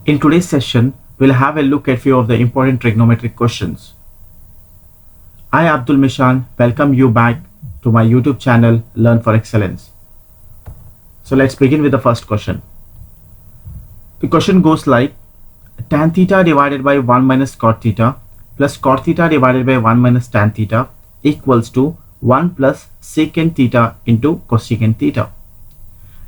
In today's session, we'll have a look at few of the important trigonometric questions. I, Abdul Mishan, welcome you back to my YouTube channel, Learn for Excellence. So let's begin with the first question. The question goes like, tan theta divided by 1 minus cot theta plus cot theta divided by 1 minus tan theta equals to 1 plus secant theta into cosecant theta.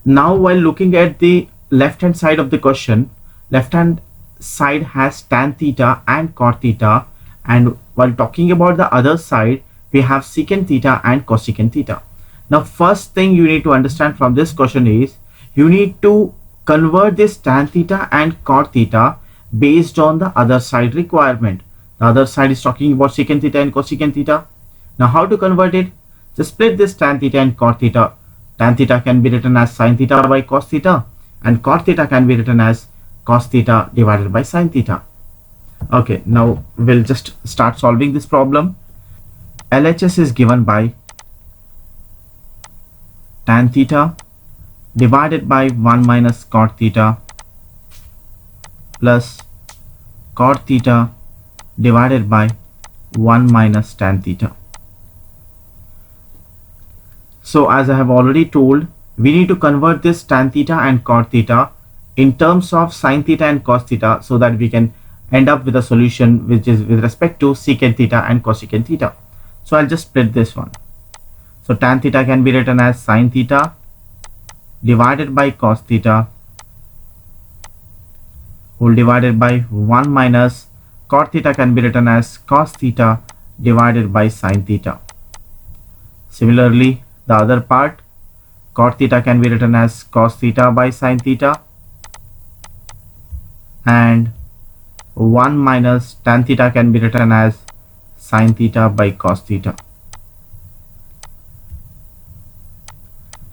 Now, while looking at the left hand side of the question, left hand side has tan theta and cot theta, and while talking about the other side, we have secant theta and cosecant theta. Now, first thing you need to understand from this question is you need to convert this tan theta and cot theta based on the other side requirement. The other side is talking about secant theta and cosecant theta. Now, how to convert it? Just split this tan theta and cot theta. Tan theta can be written as sin theta by cos theta, and cot theta can be written as cos theta divided by sin theta. Okay, now we'll just start solving this problem. LHS is given by tan theta divided by 1 minus cot theta plus cot theta divided by 1 minus tan theta. So as I have already told, we need to convert this tan theta and cot theta in terms of sin theta and cos theta so that we can end up with a solution which is with respect to secant theta and cosecant theta. So I'll just split this one. So tan theta can be written as sin theta divided by cos theta whole divided by 1 minus cot theta can be written as cos theta divided by sin theta. Similarly, the other part, cot theta can be written as cos theta by sin theta, and 1 minus tan theta can be written as sin theta by cos theta.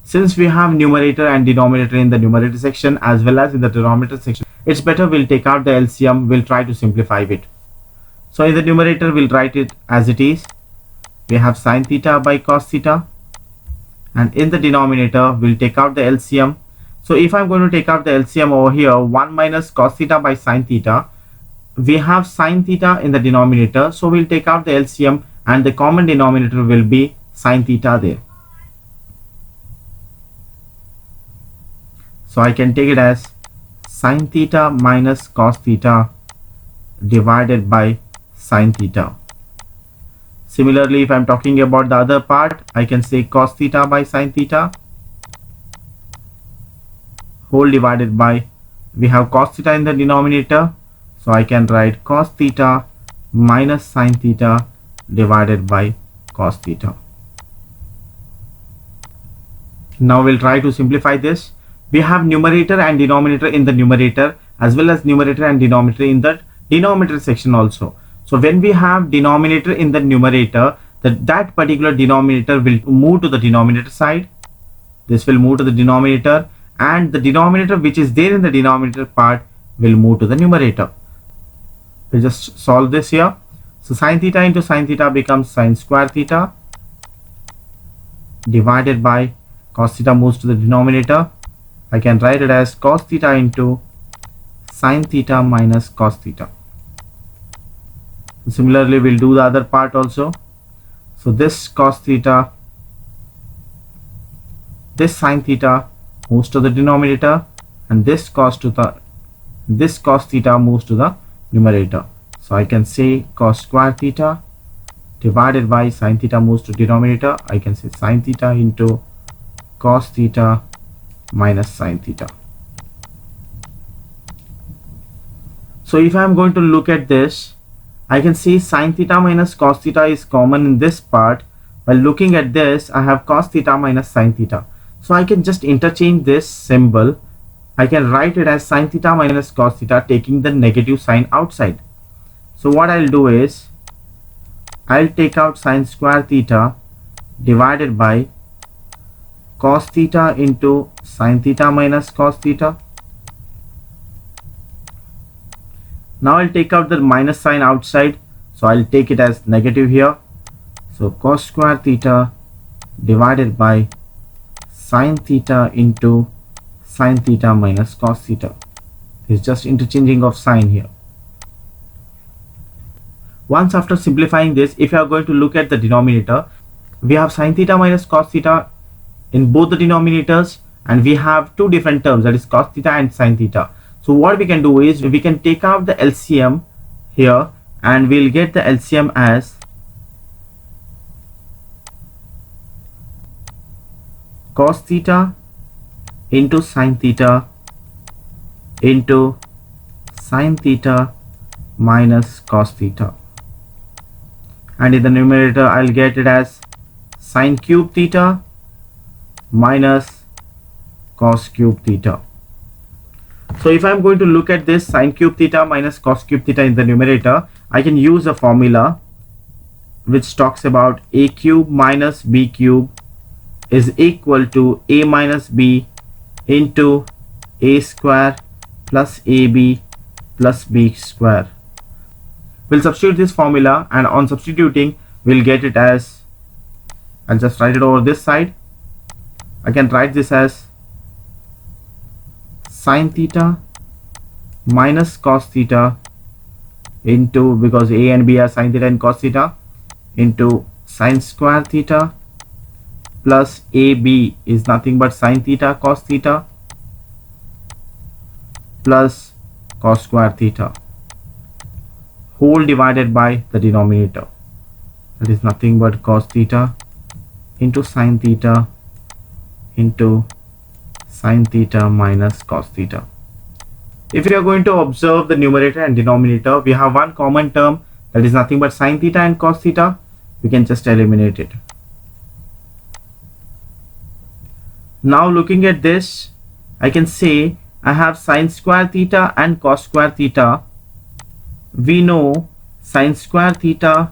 Since we have numerator and denominator in the numerator section as well as in the denominator section, it's better we'll take out the LCM, we'll try to simplify it. So in the numerator, we'll write it as it is. We have sin theta by cos theta, and in the denominator, we'll take out the LCM. So if I'm going to take out the LCM over here, 1 minus cos theta by sin theta, we have sin theta in the denominator, so we'll take out the LCM and the common denominator will be sin theta there. So I can take it as sin theta minus cos theta divided by sin theta. Similarly, if I'm talking about the other part, I can say cos theta by sin theta whole divided by, we have cos theta in the denominator, so I can write cos theta minus sin theta divided by cos theta. Now we'll try to simplify this. We have numerator and denominator in the numerator as well as numerator and denominator in the denominator section also. So when we have denominator in the numerator, that particular denominator will move to the denominator side. This will move to the denominator, and the denominator which is there in the denominator part will move to the numerator. We'll just solve this here. So sin theta into sin theta becomes sin square theta divided by cos theta moves to the denominator. I can write it as cos theta into sin theta minus cos theta. Similarly, we'll do the other part also. So this cos theta, this sin theta moves to the denominator, and this cos theta moves to the numerator. So I can say cos square theta divided by sin theta moves to denominator. I can say sin theta into cos theta minus sin theta. So if I am going to look at this, I can see sin theta minus cos theta is common in this part. While looking at this, I have cos theta minus sin theta. So I can just interchange this symbol. I can write it as sin theta minus cos theta, taking the negative sign outside. So what I'll do is, I'll take out sin square theta divided by cos theta into sin theta minus cos theta. Now I'll take out the minus sign outside, so I'll take it as negative here. So cos square theta divided by sin theta into sin theta minus cos theta. It's just interchanging of sign here. Once after simplifying this, if you are going to look at the denominator, we have sin theta minus cos theta in both the denominators, and we have two different terms, that is cos theta and sin theta. So what we can do is we can take out the LCM here, and we'll get the LCM as cos theta into sin theta into sin theta minus cos theta, and in the numerator I'll get it as sin cube theta minus cos cube theta. So if I'm going to look at this sin cube theta minus cos cube theta in the numerator, I can use a formula which talks about a cube minus b cube is equal to a minus b into a square plus ab plus b square. We'll substitute this formula, and on substituting we'll get it as, I'll just write it over this side. I can write this as sin theta minus cos theta into, because a and b are sin theta and cos theta, into sin square theta plus ab is nothing but sin theta cos theta plus cos square theta whole divided by the denominator, that is nothing but cos theta into sin theta into sin theta minus cos theta. If you are going to observe the numerator and denominator, we have one common term, that is nothing but sin theta and cos theta. We can just eliminate it. Now looking at this, I can say I have sin square theta and cos square theta. We know sin square theta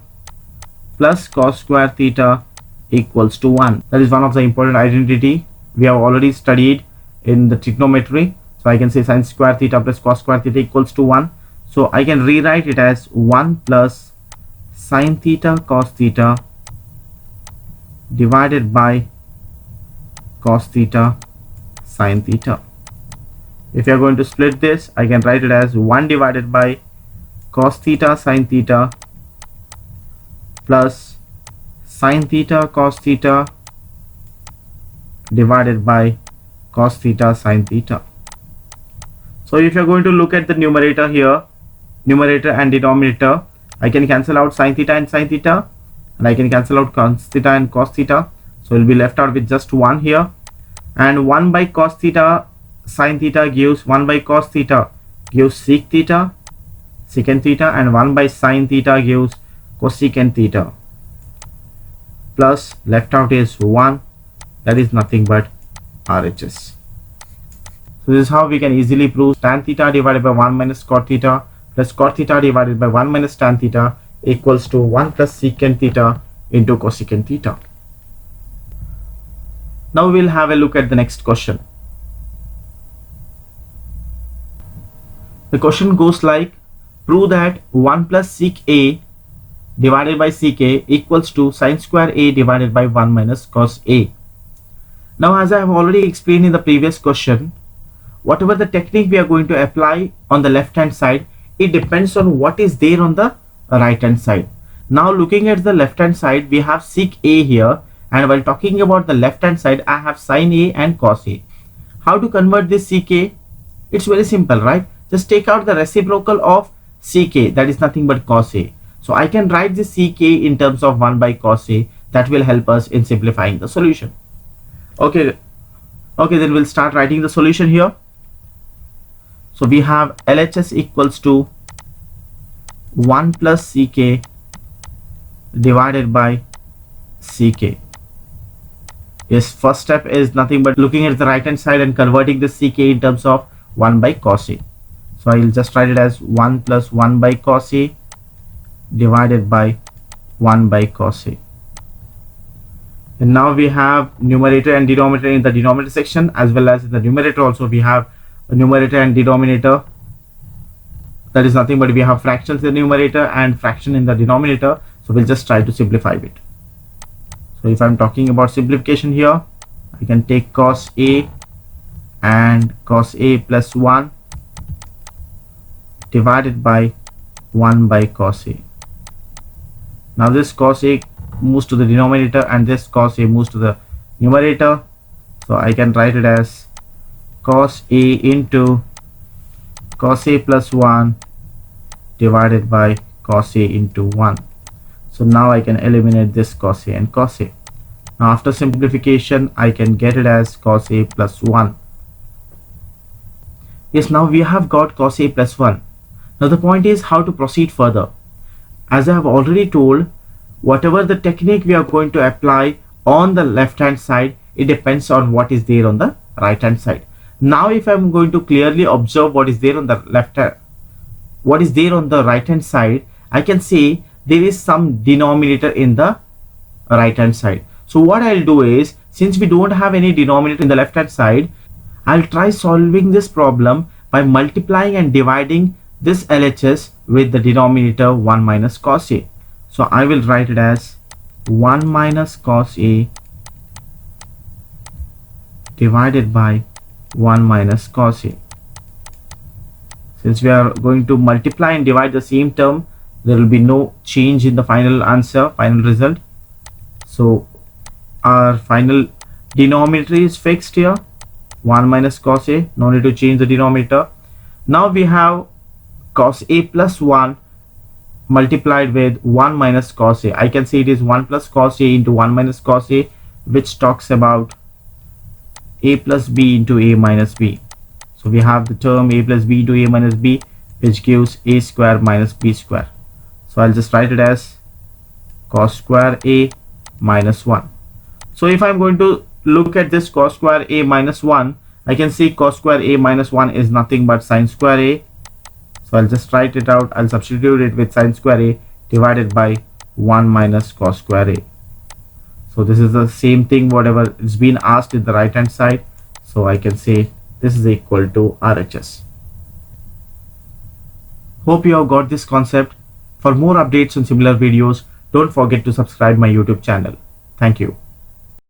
plus cos square theta equals to 1. That is one of the important identity we have already studied in the trigonometry. So I can say sin square theta plus cos square theta equals to 1. So I can rewrite it as 1 plus sin theta cos theta divided by cos theta sin theta. If you are going to split this, I can write it as 1 divided by cos theta sin theta plus sin theta cos theta divided by cos theta sin theta. So if you are going to look at the numerator here, numerator and denominator, I can cancel out sin theta and sin theta, and I can cancel out cos theta and cos theta. So we'll be left out with just 1 here, and 1 by cos theta sin theta gives 1 by cos theta gives sec theta, secant theta, and 1 by sin theta gives cosecant theta, plus left out is 1, that is nothing but RHS. So this is how we can easily prove tan theta divided by 1 minus cot theta plus cot theta divided by 1 minus tan theta equals to 1 plus secant theta into cosecant theta. Now we'll have a look at the next question. The question goes like, prove that 1 plus sec a divided by sec a equals to sin square a divided by 1 minus cos a. Now, as I have already explained in the previous question, whatever the technique we are going to apply on the left hand side, it depends on what is there on the right hand side. Now looking at the left hand side, we have sec a here, and while talking about the left hand side, I have sin a and cos a. How to convert this sec a? It's very simple, right? Just take out the reciprocal of sec a, that is nothing but cos a. So I can write this sec a in terms of 1 by cos a. That will help us in simplifying the solution. Okay, then we'll start writing the solution here. So we have LHS equals to 1 plus sec a divided by sec a. Yes, first step is nothing but looking at the right hand side and converting the sec a in terms of 1 by cos a. So I will just write it as 1 plus 1 by cos a divided by 1 by cos a. And now we have numerator and denominator in the denominator section, as well as in the numerator also we have a numerator and denominator. That is nothing but we have fractions in the numerator and fraction in the denominator. So we'll just try to simplify it. So if I'm talking about simplification here, I can take cos a and cos a plus 1 divided by 1 by cos A. Now this cos A moves to the denominator and this cos A moves to the numerator. So I can write it as cos A into cos A plus 1 divided by cos A into 1. So now I can eliminate this cos A and cos A. Now after simplification, I can get it as cos A plus 1. Yes, now we have got cos A plus 1. Now the point is how to proceed further. As I have already told, whatever the technique we are going to apply on the left hand side, it depends on what is there on the right hand side. Now if I'm going to clearly observe what is there on the right hand side, I can say there is some denominator in the right hand side. So what I'll do is, since we don't have any denominator in the left hand side, I'll try solving this problem by multiplying and dividing this LHS with the denominator 1 minus cos A. So I will write it as 1 minus cos A divided by 1 minus cos A. Since we are going to multiply and divide the same term, there will be no change in the final answer, final result. So our final denominator is fixed here, 1 minus cos A, no need to change the denominator. Now we have cos A plus 1 multiplied with 1 minus cos A. I can say it is 1 plus cos A into 1 minus cos A, which talks about A plus B into A minus B. So we have the term A plus B into A minus B, which gives A square minus B square. So I'll just write it as cos square A minus 1. So if I'm going to look at this cos square A minus 1, I can see cos square A minus 1 is nothing but sin square A. So I'll just write it out. I'll substitute it with sin square A divided by 1 minus cos square A. So this is the same thing whatever is being asked in the right hand side. So I can say this is equal to RHS. Hope you have got this concept. For more updates on similar videos, don't forget to subscribe my YouTube channel. Thank you.